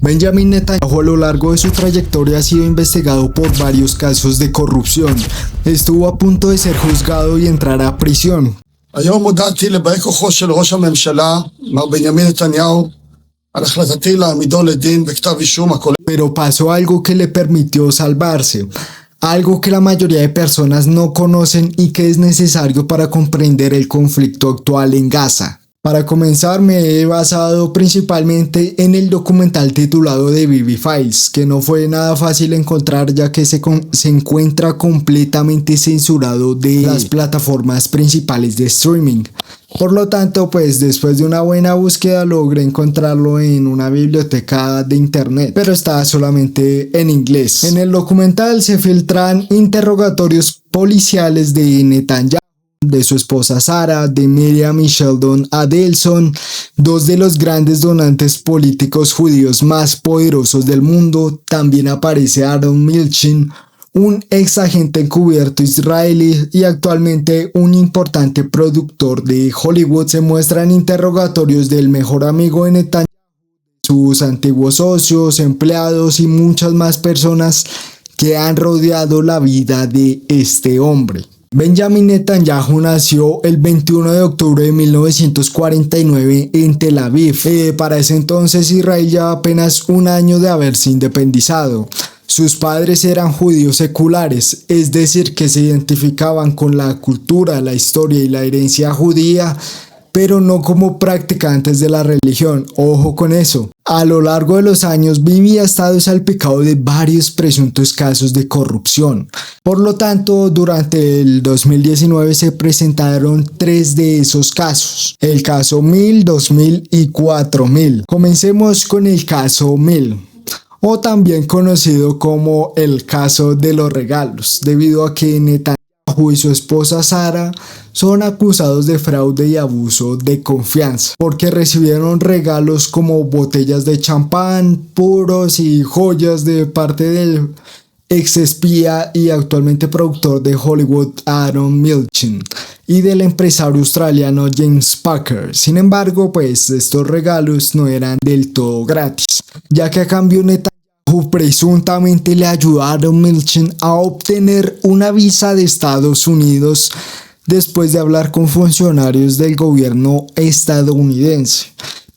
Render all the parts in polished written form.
Benjamin Netanyahu a lo largo de su trayectoria ha sido investigado por varios casos de corrupción. Estuvo a punto de ser juzgado y entrar a prisión. היום הודעתי לבאי כוחו של ראש הממשלה, מר בנימין נתניהו, על החלטתי להעמידו לדין בכתב אישום הכולל. Pero pasó algo que le permitió salvarse. Algo que la mayoría de personas no conocen y que es necesario para comprender el conflicto actual en Gaza. Para comenzar, me he basado principalmente en el documental titulado The Bibi Files, que no fue nada fácil encontrar ya que se encuentra completamente censurado de las plataformas principales de streaming. Por lo tanto, pues después de una buena búsqueda logré encontrarlo en una biblioteca de internet, pero está solamente en inglés. En el documental se filtran interrogatorios policiales de Netanyahu, de su esposa Sara, de Miriam y Sheldon Adelson, dos de los grandes donantes políticos judíos más poderosos del mundo. También aparece Aaron Milchin, un ex agente encubierto israelí y actualmente un importante productor de Hollywood. Se muestran interrogatorios del mejor amigo de Netanyahu, sus antiguos socios, empleados y muchas más personas que han rodeado la vida de este hombre. Benjamin Netanyahu nació el 21 de octubre de 1949 en Tel Aviv. Para ese entonces Israel llevaba apenas un año de haberse independizado. Sus padres eran judíos seculares, es decir, que se identificaban con la cultura, la historia y la herencia judía, pero no como practicantes de la religión. Ojo con eso. A lo largo de los años, Bibi ha estado salpicado de varios presuntos casos de corrupción. Por lo tanto, durante el 2019 se presentaron 3 de esos casos. El caso 1000, 2000 y 4000. Comencemos con el caso 1000. O también conocido como el caso de los regalos, debido a que Netanyahu y su esposa Sara son acusados de fraude y abuso de confianza, porque recibieron regalos como botellas de champán, puros y joyas de parte del ex espía y actualmente productor de Hollywood Aaron Milchin y del empresario australiano James Packer. Sin embargo, pues estos regalos no eran del todo gratis, ya que a cambio Netanyahu presuntamente le ayudaron a Milchin a obtener una visa de Estados Unidos después de hablar con funcionarios del gobierno estadounidense.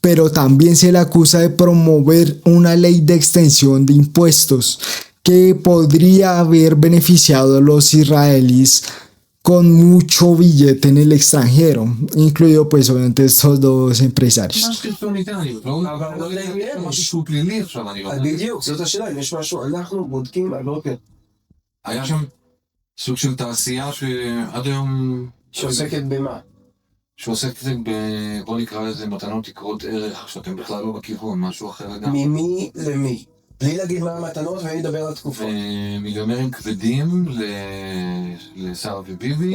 Pero también se le acusa de promover una ley de extensión de impuestos que podría haber beneficiado a los israelíes con mucho billete en el extranjero, incluido pues obviamente estos dos empresarios. בדיוק, זאת השאלה, אם יש משהו, אנחנו בודקים, היה שם סוג של תעשייה שעד היום... שעוסקת במה? שעוסקת בוא נקרא לזה מתנות יקרות ערך, שאתם בכלל לא בכיוון, משהו אחר גם. ממי למי? בלי להגיד מה המתנות ואני אדבר על התקופות. מיליונרים כבדים לסער וביבי.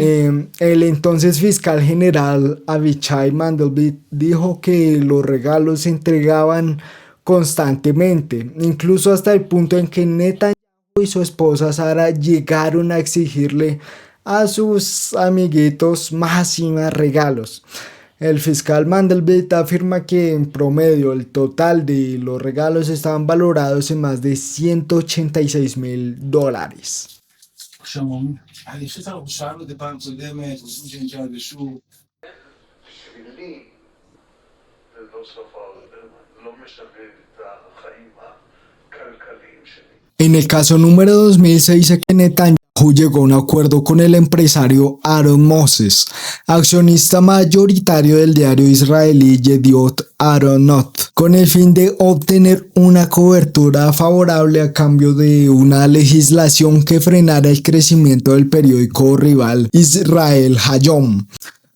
El entonces fiscal general Avichai Mandelblit dijo que los regalos se entregaban constantemente, incluso hasta el punto en que Netanyahu y su esposa Sara llegaron a exigirle a sus amiguitos más y más regalos. El fiscal Mandelblit afirma que en promedio el total de los regalos estaban valorados en más de $186,000. En el caso número 2000 se dice que Netanyahu llegó a un acuerdo con el empresario Aaron Moses, accionista mayoritario del diario israelí Yediot Ahronot, con el fin de obtener una cobertura favorable a cambio de una legislación que frenara el crecimiento del periódico rival Israel Hayom,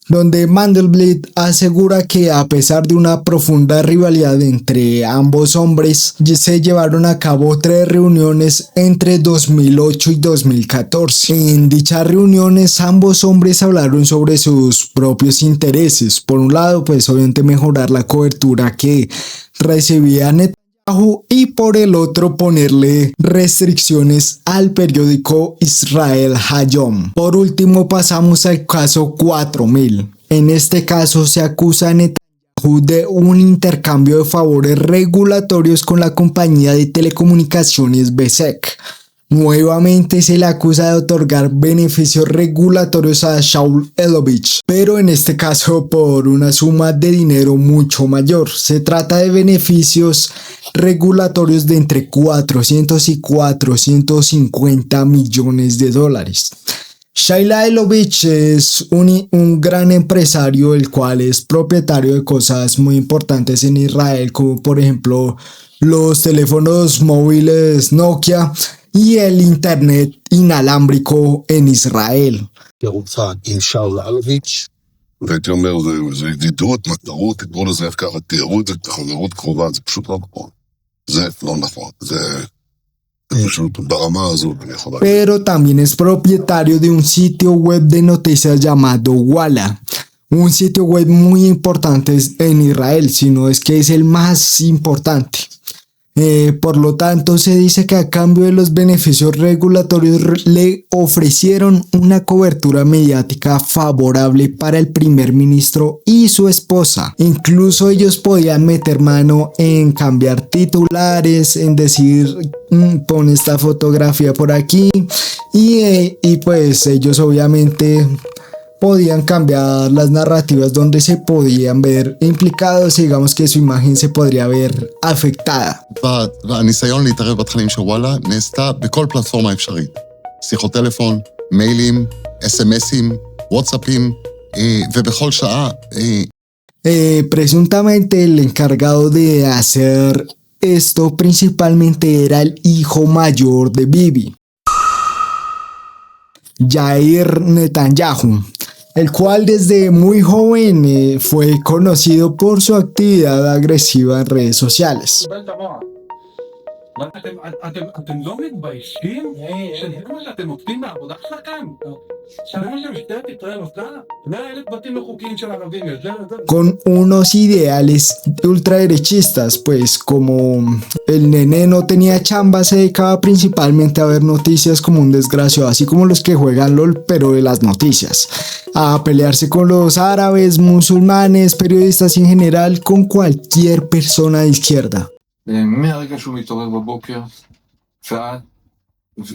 donde Mandelblit asegura que a pesar de una profunda rivalidad entre ambos hombres, se llevaron a cabo 3 reuniones entre 2008 y 2014. En dichas reuniones ambos hombres hablaron sobre sus propios intereses. Por un lado, pues obviamente mejorar la cobertura que recibía Netanyahu, y por el otro ponerle restricciones al periódico Israel Hayom. Por último pasamos al caso 4000. En este caso se acusa a Netanyahu Netanyahu de un intercambio de favores regulatorios con la compañía de telecomunicaciones Bezeq. Nuevamente se le acusa de otorgar beneficios regulatorios a Shaul Elovich, pero en este caso por una suma de dinero mucho mayor. Se trata de beneficios regulatorios de entre 400 y 450 millones de dólares. Shaul Elovich es un gran empresario, el cual es propietario de cosas muy importantes en Israel, como por ejemplo los teléfonos móviles Nokia y el internet inalámbrico en Israel. והייתי אומר, זה ידידות, מטרות, תקראו לזה איך ככה, תיארות, זה חברות קרובה, זה פשוט לא נכון. זה לא נכון, זה פשוט ברמה הזאת, אני יכול להגיד. Pero también es propietario de un sitio web de noticias llamado Walla, un sitio web muy importante en Israel, si no es que es el más importante. Por lo tanto, se dice que a cambio de los beneficios regulatorios le ofrecieron una cobertura mediática favorable para el primer ministro y su esposa. Incluso ellos podían meter mano en cambiar titulares, en decir, pon esta fotografía por aquí, y pues ellos obviamente podían cambiar las narrativas donde se podían ver implicados y digamos que su imagen se podría ver afectada. והניסיון להתערב בתכנים של וואלה נעשתה בכל פלטפורמה אפשרית. שיחות טלפון, מיילים, אס-אמסים, וואטסאפים, ובכל שעה. Presuntamente el encargado de hacer esto principalmente era el hijo mayor de Bibi, Yair Netanyahu, el cual desde muy joven fue conocido por su actividad agresiva en redes sociales. אתם לא מתביישים? שזה מה שאתם עובדים בעבודה שלכם? שזה מה שמשטרת ישראל עושה? 100,000 בתים לא חוקיים של ערבים, con unos ideales ultraderechistas, pues como el nene no tenía chamba, se dedicaba principalmente a ver noticias como un desgraciado, así como los que juegan LOL, pero de las noticias, a pelearse con los árabes, musulmanes, periodistas y en general con cualquier persona de izquierda. מהרגע שהוא מתעורר בבוקר, ועד,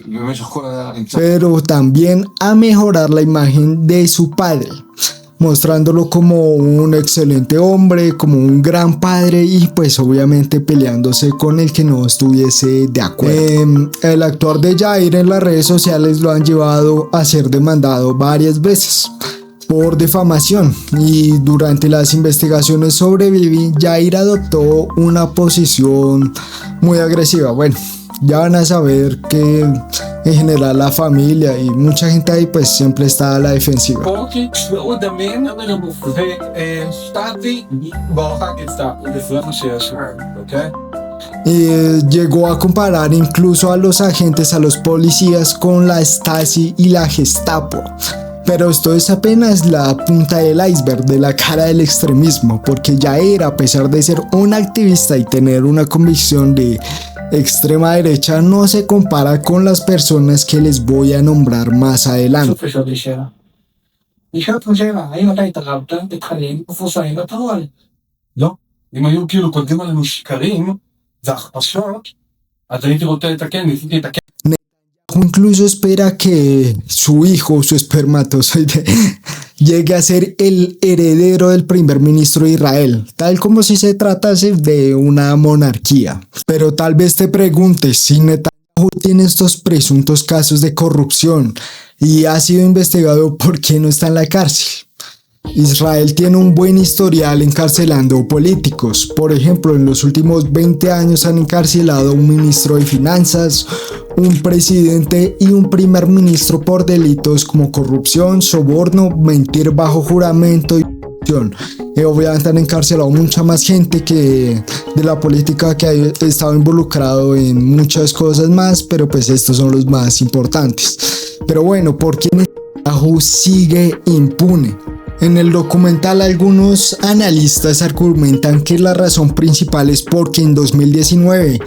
במשך כל הלילה. Pero también a mejorar la imagen de su padre, mostrándolo como un excelente hombre, como un gran padre y pues obviamente peleándose con el que no estuviese de acuerdo. El actuar de Yair en las redes sociales lo han llevado a ser demandado varias veces por difamación, y durante las investigaciones sobre Bibi, Yair adoptó una posición muy agresiva. Bueno, ya van a saber que en general la familia y mucha gente ahí pues siempre está a la defensiva. Llegó a comparar incluso a los agentes, a los policías con la Stasi y la Gestapo. Pero esto es apenas la punta del iceberg de la cara del extremismo, porque Yair, a pesar de ser un activista y tener una convicción de extrema derecha, no se compara con las personas que les voy a nombrar más adelante. לא, אם היו כאילו כותבים עלינו שקרים והכפשות, אז הייתי רוצה לתקן, ניסיתי לתקן. Incluso espera que su hijo, su espermatozoide, llegue a ser el heredero del primer ministro de Israel, tal como si se tratase de una monarquía. Pero tal vez te preguntes, si Netanyahu tiene estos presuntos casos de corrupción y ha sido investigado, ¿por qué no está en la cárcel? Israel tiene un buen historial encarcelando políticos. Por ejemplo, en los últimos 20 años han encarcelado a un ministro de finanzas, un presidente y un primer ministro por delitos como corrupción, soborno, mentir bajo juramento y corrupción. Obviamente han encarcelado mucha más gente que de la política, que ha estado involucrado en muchas cosas más, pero pues estos son los más importantes. Pero bueno, ¿por qué Netanyahu sigue impune? En el documental algunos analistas argumentan que la razón principal es porque en 2019,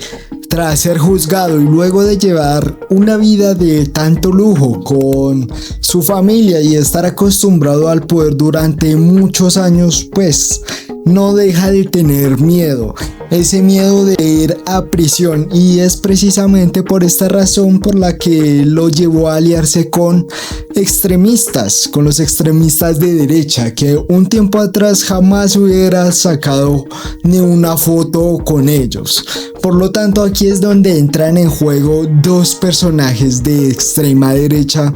tras ser juzgado y luego de llevar una vida de tanto lujo con su familia y estar acostumbrado al poder durante muchos años, pues no deja de tener miedo, ese miedo de ir a prisión, y es precisamente por esta razón por la que lo llevó a aliarse con extremistas, con los extremistas de derecha, que un tiempo atrás jamás hubiera sacado ni una foto con ellos. Por lo tanto, aquí es donde entran en juego dos personajes de extrema derecha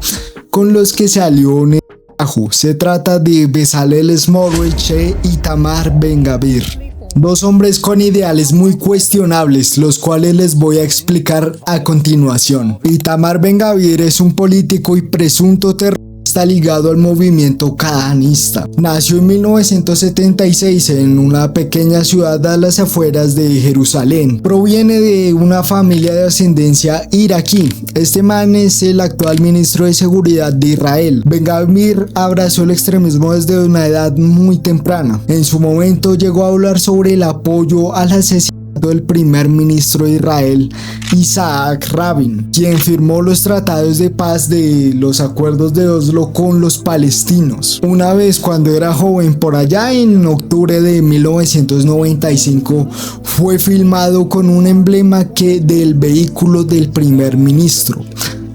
con los que se alió Netanyahu. Se trata de Bezalel Smotrich e Itamar Ben-Gvir. Dos hombres con ideales muy cuestionables, los cuales les voy a explicar a continuación. Itamar Ben-Gvir es un político y presunto terrorista ligado al movimiento cahanista. Nació en 1976 en una pequeña ciudad a las afueras de Jerusalén. Proviene de una familia de ascendencia iraquí. Este man es el actual ministro de Seguridad de Israel. Ben-Gvir abrazó el extremismo desde una edad muy temprana. En su momento llegó a hablar sobre el apoyo al asesinato del primer ministro de Israel, Isaac Rabin, quien firmó los tratados de paz de los acuerdos de Oslo con los palestinos. Una vez, cuando era joven, por allá en octubre de 1995, fue filmado con un emblema del vehículo del primer ministro,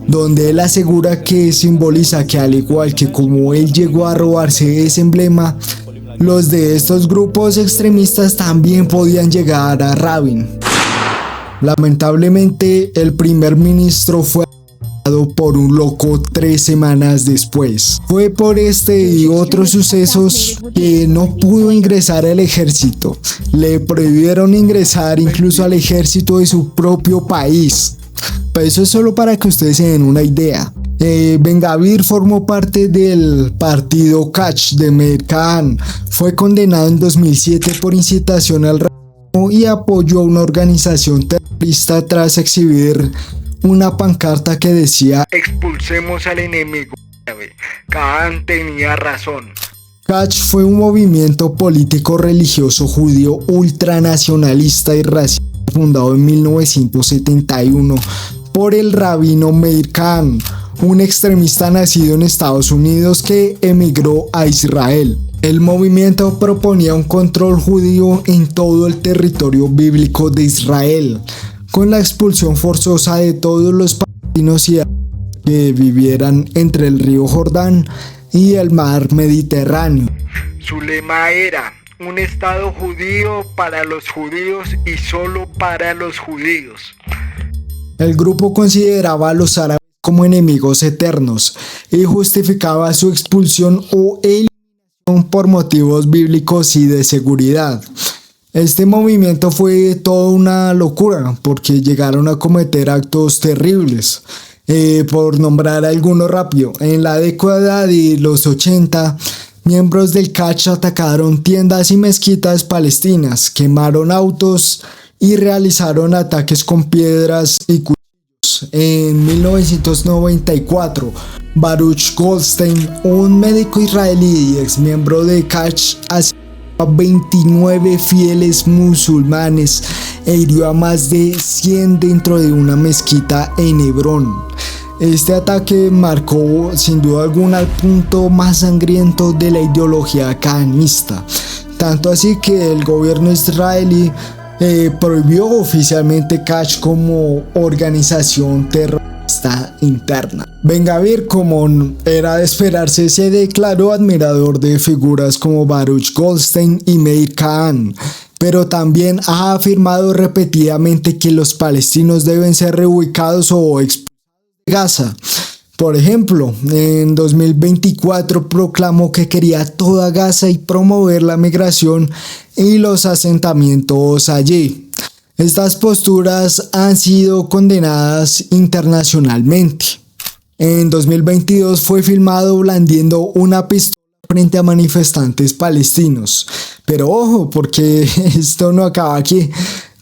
donde él asegura que simboliza que, al igual que como él llegó a robarse ese emblema, los de estos grupos extremistas también podían llegar a Rabin. Lamentablemente, el primer ministro fue asesinado por un loco 3 semanas después. Fue por este y otros sucesos que no pudo ingresar al ejército. Le prohibieron ingresar incluso al ejército de su propio país. Pero eso es solo para que ustedes se den una idea. Ben-Gvir formó parte del partido Kach de Meir Kahane. Fue condenado en 2007 por incitación al racismo y apoyó a una organización terrorista tras exhibir una pancarta que decía: "Expulsemos al enemigo. Kahane tenía razón". Kach fue un movimiento político religioso judío ultranacionalista y racista fundado en 1971 por el rabino Meir Kahane, un extremista nacido en Estados Unidos que emigró a Israel. El movimiento proponía un control judío en todo el territorio bíblico de Israel, con la expulsión forzosa de todos los palestinos y árabes que vivieran entre el río Jordán y el mar Mediterráneo. Su lema era: un estado judío para los judíos y solo para los judíos. El grupo consideraba a los árabes como enemigos eternos y justificaba su expulsión o eliminación por motivos bíblicos y de seguridad. Este movimiento fue toda una locura porque llegaron a cometer actos terribles. Por nombrar alguno rápido, en la década de los 80, miembros del Kach atacaron tiendas y mezquitas palestinas, quemaron autos y realizaron ataques con piedras y cuchillos. En 1994, Baruch Goldstein, un médico israelí y ex miembro de Kach, asesinó a 29 fieles musulmanes e hirió a más de 100 dentro de una mezquita en Hebrón. Este ataque marcó sin duda alguna el punto más sangriento de la ideología cahanista, tanto así que el gobierno israelí prohibió oficialmente Kach como organización terrorista interna. Ben-Gvir, como era de esperarse, se declaró admirador de figuras como Baruch Goldstein y Meir Kahane, pero también ha afirmado repetidamente que los palestinos deben ser reubicados o expulsados de Gaza. Por ejemplo, en 2024 proclamó que quería toda Gaza y promover la migración y los asentamientos allí. Estas posturas han sido condenadas internacionalmente. En 2022 fue filmado blandiendo una pistola frente a manifestantes palestinos. Pero ojo, porque esto no acaba aquí.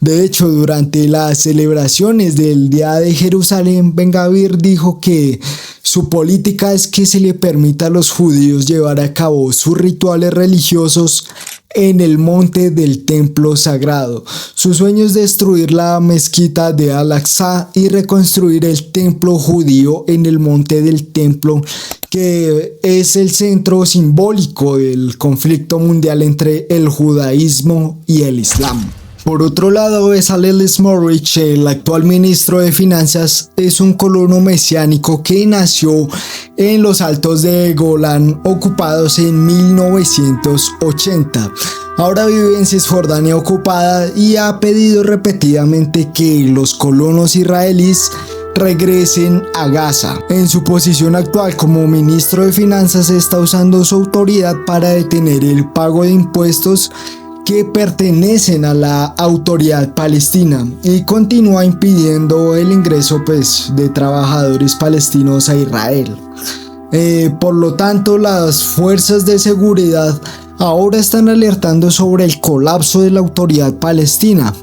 De hecho, durante las celebraciones del Día de Jerusalén, Ben-Gvir dijo que su política es que se le permita a los judíos llevar a cabo sus rituales religiosos en el monte del templo sagrado. Su sueño es destruir la mezquita de Al-Aqsa y reconstruir el templo judío en el monte del templo, que es el centro simbólico del conflicto mundial entre el judaísmo y el islam. Por otro lado, Bezalel Smotrich, el actual ministro de Finanzas, es un colono mesiánico que nació en los altos de Golán, ocupados en 1980. Ahora vive en Cisjordania ocupada y ha pedido repetidamente que los colonos israelíes regresen a Gaza. En su posición actual como ministro de Finanzas, está usando su autoridad para detener el pago de impuestos que pertenecen a la autoridad palestina y continúa impidiendo el ingreso de trabajadores palestinos a Israel. Por lo tanto, las fuerzas de seguridad ahora están alertando sobre el colapso de la autoridad palestina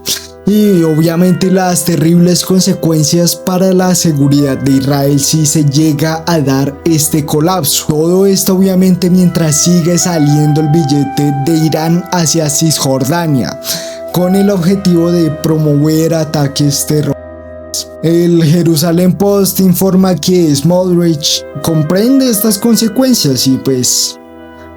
y obviamente las terribles consecuencias para la seguridad de Israel si se llega a dar este colapso. Todo esto obviamente mientras sigue saliendo el billete de Irán hacia Cisjordania con el objetivo de promover ataques terroristas. El Jerusalem Post informa que Smotrich comprende estas consecuencias y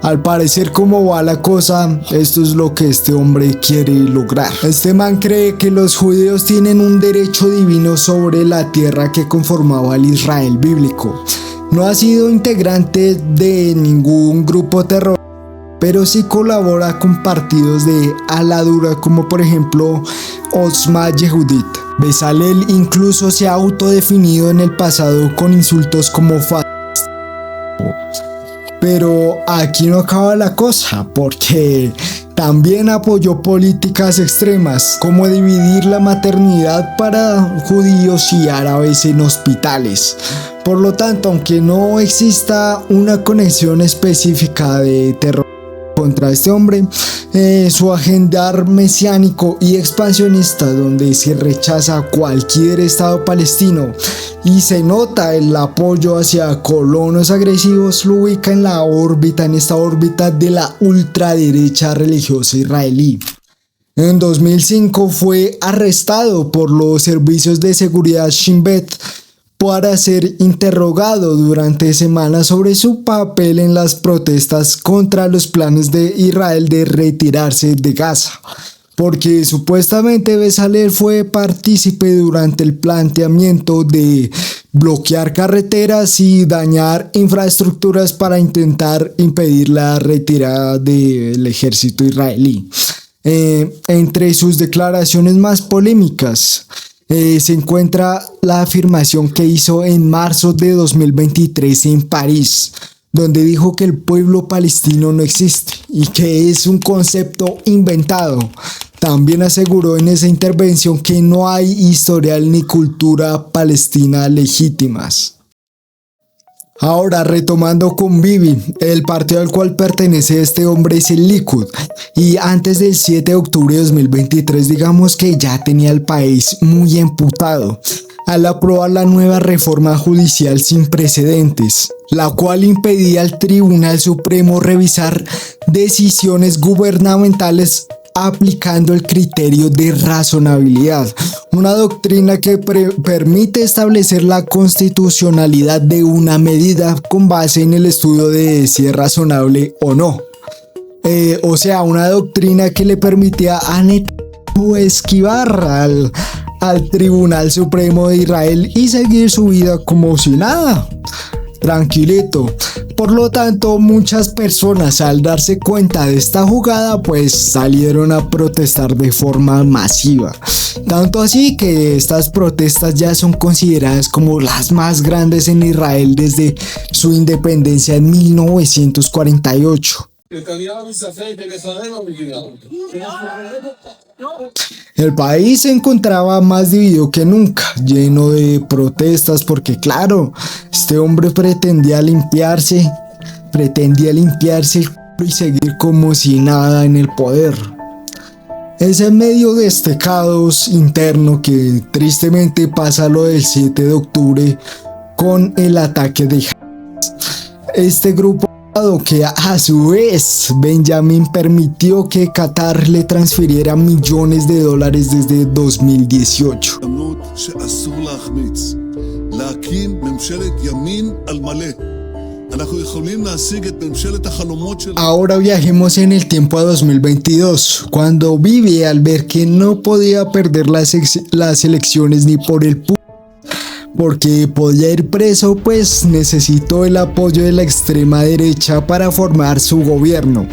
al parecer, como va la cosa, esto es lo que este hombre quiere lograr. Este man cree que los judíos tienen un derecho divino sobre la tierra que conformaba el Israel bíblico. No ha sido integrante de ningún grupo terrorista, pero sí colabora con partidos de ala dura como por ejemplo Otzma Yehudit. Bezalel incluso se ha autodefinido en el pasado con insultos como Pero aquí no acaba la cosa, porque también apoyó políticas extremas, como dividir la maternidad para judíos y árabes en hospitales. Por lo tanto, aunque no exista una conexión específica de terror contra este hombre, su agendar mesiánico y expansionista, donde se rechaza cualquier estado palestino y se nota el apoyo hacia colonos agresivos, lo ubica en esta órbita de la ultraderecha religiosa israelí. En 2005 fue arrestado por los servicios de seguridad Shin Bet para ser interrogado durante semanas sobre su papel en las protestas contra los planes de Israel de retirarse de Gaza, porque supuestamente Bezalel fue partícipe durante el planteamiento de bloquear carreteras y dañar infraestructuras para intentar impedir la retirada del ejército israelí. Entre sus declaraciones más polémicas se encuentra la afirmación que hizo en marzo de 2023 en París, donde dijo que el pueblo palestino no existe y que es un concepto inventado. También aseguró en esa intervención que no hay historial ni cultura palestina legítimas. Ahora, retomando con Bibi, el partido al cual pertenece este hombre es el Likud, y antes del 7 de octubre de 2023 digamos que ya tenía el país muy emputado al aprobar la nueva reforma judicial sin precedentes, la cual impedía al Tribunal Supremo revisar decisiones gubernamentales aplicando el criterio de razonabilidad, una doctrina que permite establecer la constitucionalidad de una medida con base en el estudio de si es razonable o no. O sea, una doctrina que le permitía a Netanyahu esquivar al Tribunal Supremo de Israel y seguir su vida como si nada, tranquilito. Por lo tanto, muchas personas al darse cuenta de esta jugada salieron a protestar de forma masiva. Tanto así que estas protestas ya son consideradas como las más grandes en Israel desde su independencia en 1948. El país se encontraba más dividido que nunca, lleno de protestas porque claro, este hombre pretendía limpiarse y seguir como si nada en el poder. Es en medio de este caos interno que tristemente pasa lo del 7 de octubre con el ataque de Hamas. Este grupo Que a su vez Benjamin permitió que Qatar le transfiriera millones de dólares desde 2018. Ahora viajemos en el tiempo a 2022, cuando Bibi, al ver que no podía perder las elecciones ni por el porque podía ir preso, pues necesitó el apoyo de la extrema derecha para formar su gobierno.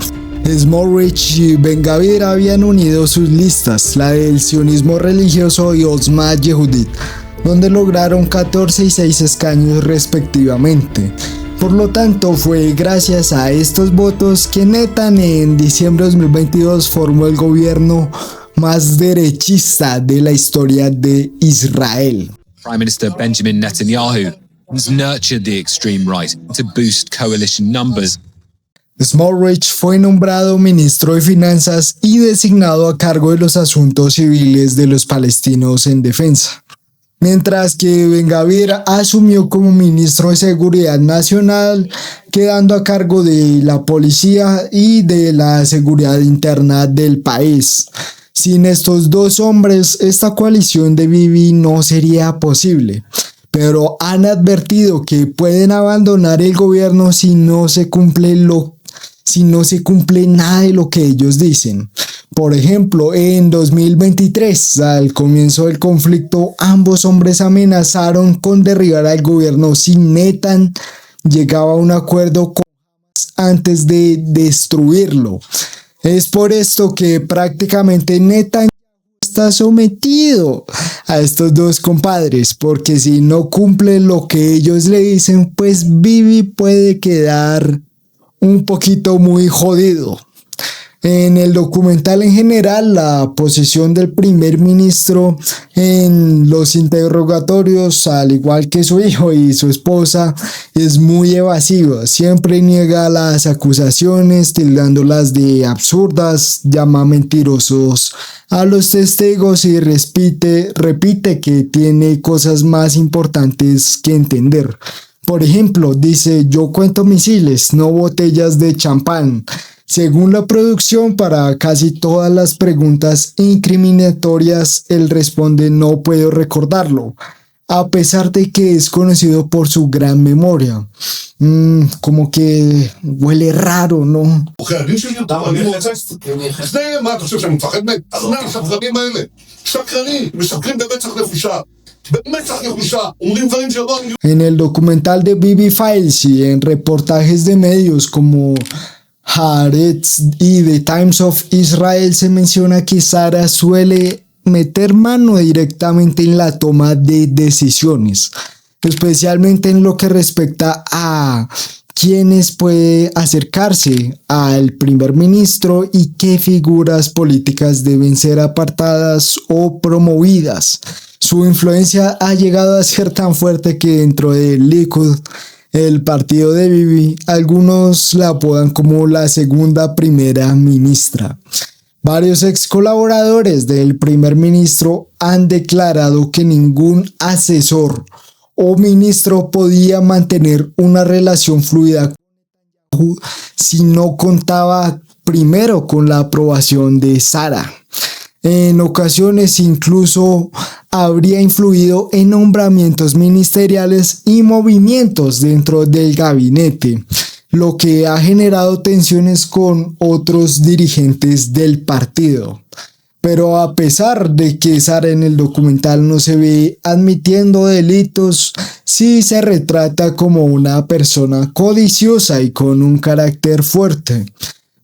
Smotrich y Ben Gvir habían unido sus listas, la del sionismo religioso y Otzma Yehudit, donde lograron 14 y 6 escaños respectivamente. Por lo tanto, fue gracias a estos votos que Netan en diciembre de 2022 formó el gobierno más derechista de la historia de Israel. Prime Minister Benjamin Netanyahu has nurtured the extreme right to boost coalition numbers. Smotrich fue nombrado ministro de Finanzas y designado a cargo de los asuntos civiles de los palestinos en defensa, mientras que Ben Gvir asumió como ministro de Seguridad Nacional, quedando a cargo de la policía y de la seguridad interna del país. Sin estos dos hombres, esta coalición de Bibi no sería posible, pero han advertido que pueden abandonar el gobierno si no se cumple nada de lo que ellos dicen. Por ejemplo, en 2023, al comienzo del conflicto, ambos hombres amenazaron con derribar al gobierno si Netan llegaba a un acuerdo con Hamas antes de destruirlo. Es por esto que prácticamente Netanyahu está sometido a estos dos compadres, porque si no cumple lo que ellos le dicen, pues Bibi puede quedar un poquito muy jodido. En el documental en general, la posición del primer ministro en los interrogatorios, al igual que su hijo y su esposa, es muy evasiva. Siempre niega las acusaciones, tildándolas de absurdas, llama mentirosos a los testigos y repite que tiene cosas más importantes que entender. Por ejemplo, dice: yo cuento misiles, no botellas de champán. Según la producción, para casi todas las preguntas incriminatorias, él responde: no puedo recordarlo, a pesar de que es conocido por su gran memoria. Como que huele raro, ¿no? En el documental de Bibi Files y en reportajes de medios como Haaretz y The Times of Israel se menciona que Sara suele meter mano directamente en la toma de decisiones, especialmente en lo que respecta a quiénes puede acercarse al primer ministro y qué figuras políticas deben ser apartadas o promovidas. Su influencia ha llegado a ser tan fuerte que dentro del Likud, el partido de Bibi, algunos la apodan como la segunda primera ministra. Varios ex colaboradores del primer ministro han declarado que ningún asesor o ministro podía mantener una relación fluida si no contaba primero con la aprobación de Sara. En ocasiones incluso habría influido en nombramientos ministeriales y movimientos dentro del gabinete, lo que ha generado tensiones con otros dirigentes del partido. Pero a pesar de que Sara en el documental no se ve admitiendo delitos, sí se retrata como una persona codiciosa y con un carácter fuerte,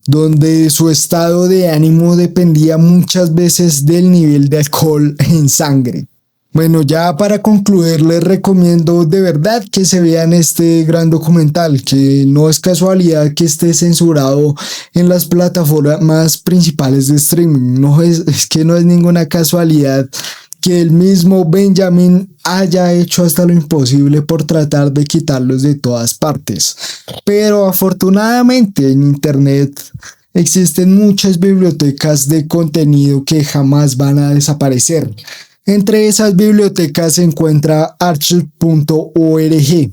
donde su estado de ánimo dependía muchas veces del nivel de alcohol en sangre. Bueno, ya para concluir, les recomiendo de verdad que se vean este gran documental, que no es casualidad que esté censurado en las plataformas principales de streaming. Es que no es ninguna casualidad que el mismo Benjamin haya hecho hasta lo imposible por tratar de quitarlos de todas partes. Pero afortunadamente en internet existen muchas bibliotecas de contenido que jamás van a desaparecer. Entre esas bibliotecas se encuentra archive.org,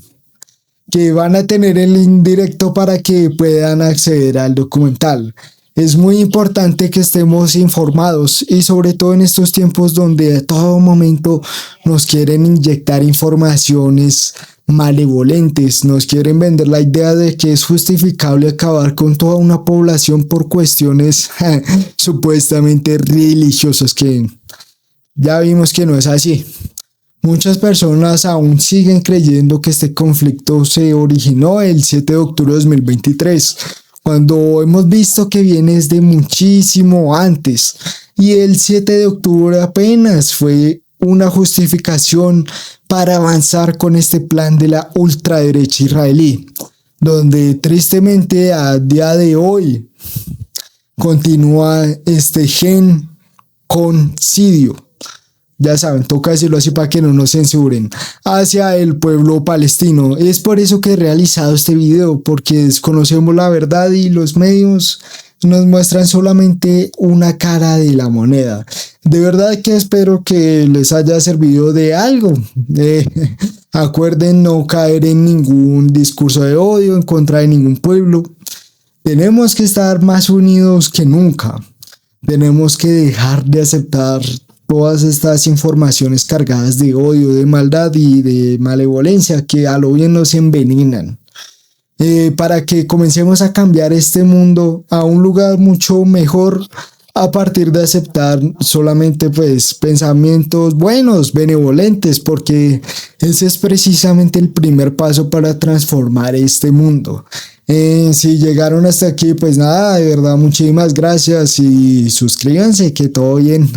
que van a tener el link directo para que puedan acceder al documental. Es muy importante que estemos informados y sobre todo en estos tiempos donde a todo momento nos quieren inyectar informaciones malevolentes, nos quieren vender la idea de que es justificable acabar con toda una población por cuestiones supuestamente religiosas, que ya vimos que no es así. Muchas personas aún siguen creyendo que este conflicto se originó el 7 de octubre de 2023, cuando hemos visto que viene desde muchísimo antes, y el 7 de octubre apenas fue una justificación para avanzar con este plan de la ultraderecha israelí, donde tristemente a día de hoy continúa este genocidio. Ya saben, toca decirlo así para que no nos censuren, hacia el pueblo palestino. Es por eso que he realizado este video, porque desconocemos la verdad y los medios nos muestran solamente una cara de la moneda. De verdad que espero que les haya servido de algo. Acuerden no caer en ningún discurso de odio en contra de ningún pueblo. Tenemos que estar más unidos que nunca. Tenemos que dejar de aceptar todas estas informaciones cargadas de odio, de maldad y de malevolencia que a lo bien nos envenenan. Para que comencemos a cambiar este mundo a un lugar mucho mejor a partir de aceptar solamente pues pensamientos buenos, benevolentes, porque ese es precisamente el primer paso para transformar este mundo. Si llegaron hasta aquí, pues nada, de verdad muchísimas gracias y suscríbanse, que todo bien.